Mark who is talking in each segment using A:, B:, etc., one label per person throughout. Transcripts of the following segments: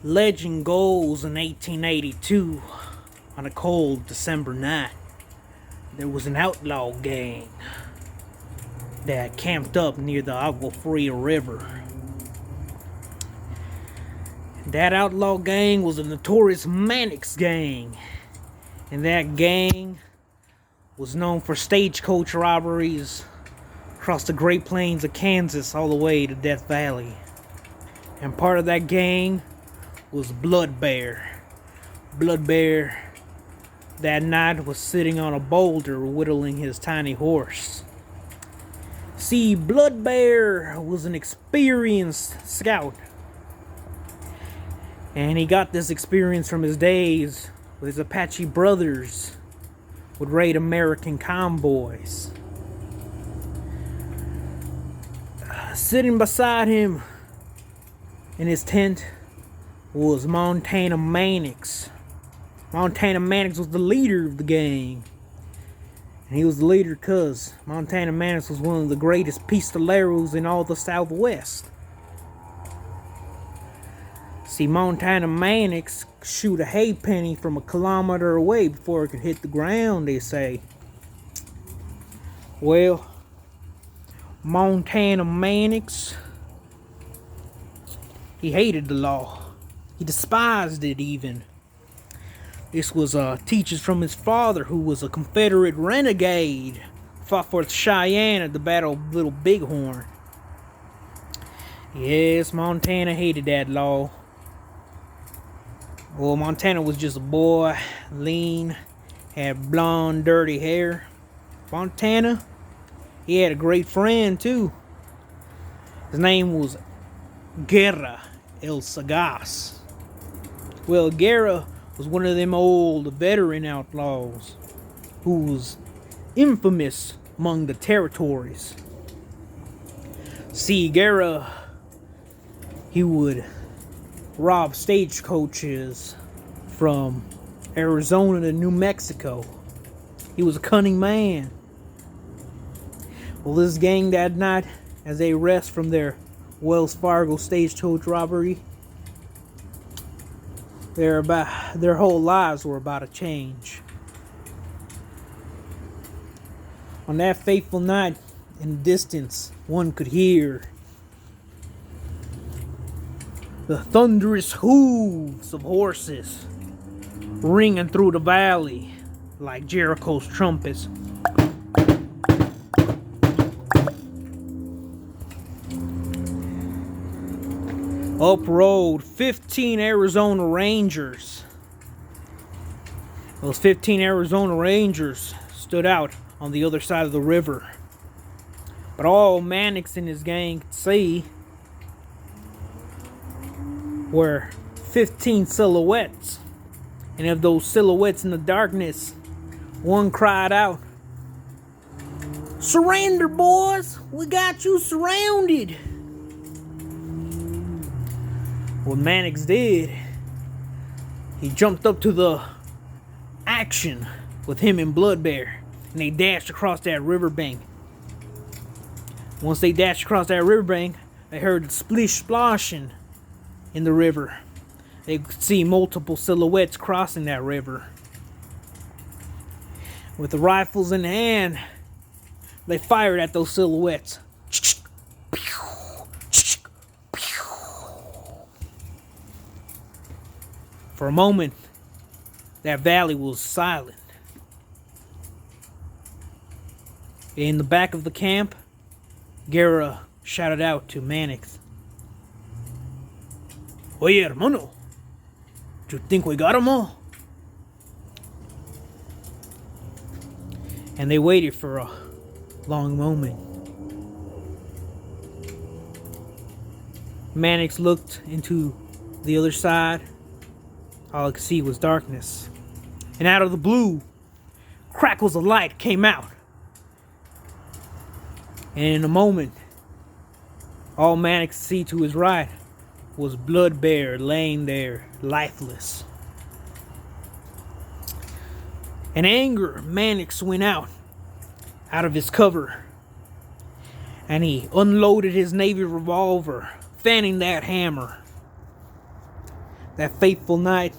A: Legend goes in 1882, on a cold December night, there was an outlaw gang that camped up near the Agua Fria River. That outlaw gang was a notorious Mannix gang, and that gang was known for stagecoach robberies across the Great Plains of Kansas all the way to Death Valley. And part of that gang was Blood Bear. Blood Bear that night was sitting on a boulder whittling his tiny horse. See, Blood Bear was an experienced scout, and he got this experience from his days with his Apache brothers would raid American convoys. Sitting beside him in his tent was Montana Mannix. Montana Mannix was the leader of the gang. And he was the leader because Montana Mannix was one of the greatest pistoleros in all the Southwest. See, Montana Mannix could shoot a halfpenny from a kilometer away before it could hit the ground, they say. Well, Montana Mannix, he hated the law. He despised it even. This was teachings from his father, who was a Confederate renegade, fought for Cheyenne at the Battle of Little Bighorn. Yes, Montana hated that law. Well, Montana was just a boy, lean, had blonde, dirty hair. Montana, he had a great friend too. His name was Guerra El Sagaz. Well, Guerra was one of them old veteran outlaws who was infamous among the territories. See, Guerra, he would rob stagecoaches from Arizona to New Mexico. He was a cunning man. Well, this gang that night, as they rest from their Wells Fargo stagecoach robbery, their whole lives were about to change. On that fateful night, in the distance, one could hear the thunderous hooves of horses ringing through the valley like Jericho's trumpets. Up rode 15 Arizona Rangers. Those 15 Arizona Rangers stood out on the other side of the river. But all Mannix and his gang could see were 15 silhouettes. And of those silhouettes in the darkness, one cried out, "Surrender, boys! We got you surrounded!" What Mannix did, he jumped up to the action with him and Blood Bear, and they dashed across that riverbank. Once they dashed across that riverbank, they heard the splish splashing in the river. They could see multiple silhouettes crossing that river. With the rifles in hand, they fired at those silhouettes. For a moment, that valley was silent. In the back of the camp, Guerra shouted out to Mannix, "Oye, hermano, do you think we got them all?" And they waited for a long moment. Mannix looked into the other side. All I could see was darkness. And out of the blue, crackles of light came out. And in a moment, all Mannix could see to his right was Blood Bear laying there, lifeless. In anger, Mannix went out of his cover, and he unloaded his Navy revolver, fanning that hammer. that fateful night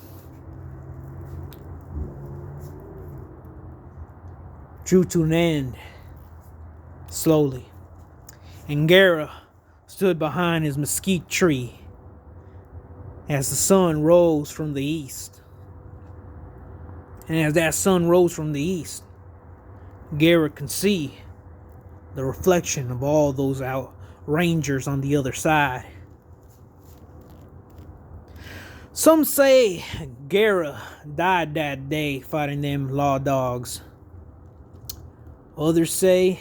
A: drew to an end slowly, and Gara stood behind his mesquite tree as the sun rose from the east. And as that sun rose from the east, Gara could see the reflection of all those rangers on the other side. Some say Gara died that day fighting them law dogs. Others say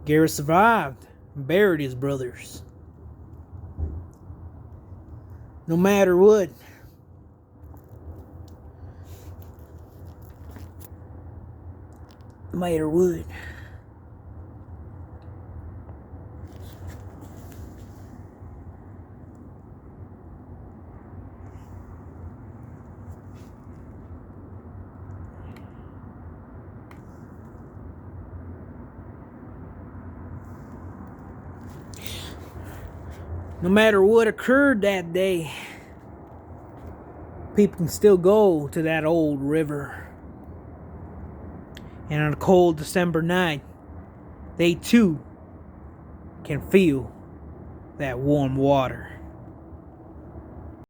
A: Gara survived and buried his brothers. No matter what, no matter what, no matter what occurred that day, people can still go to that old river. And on a cold December night, they too can feel that warm water.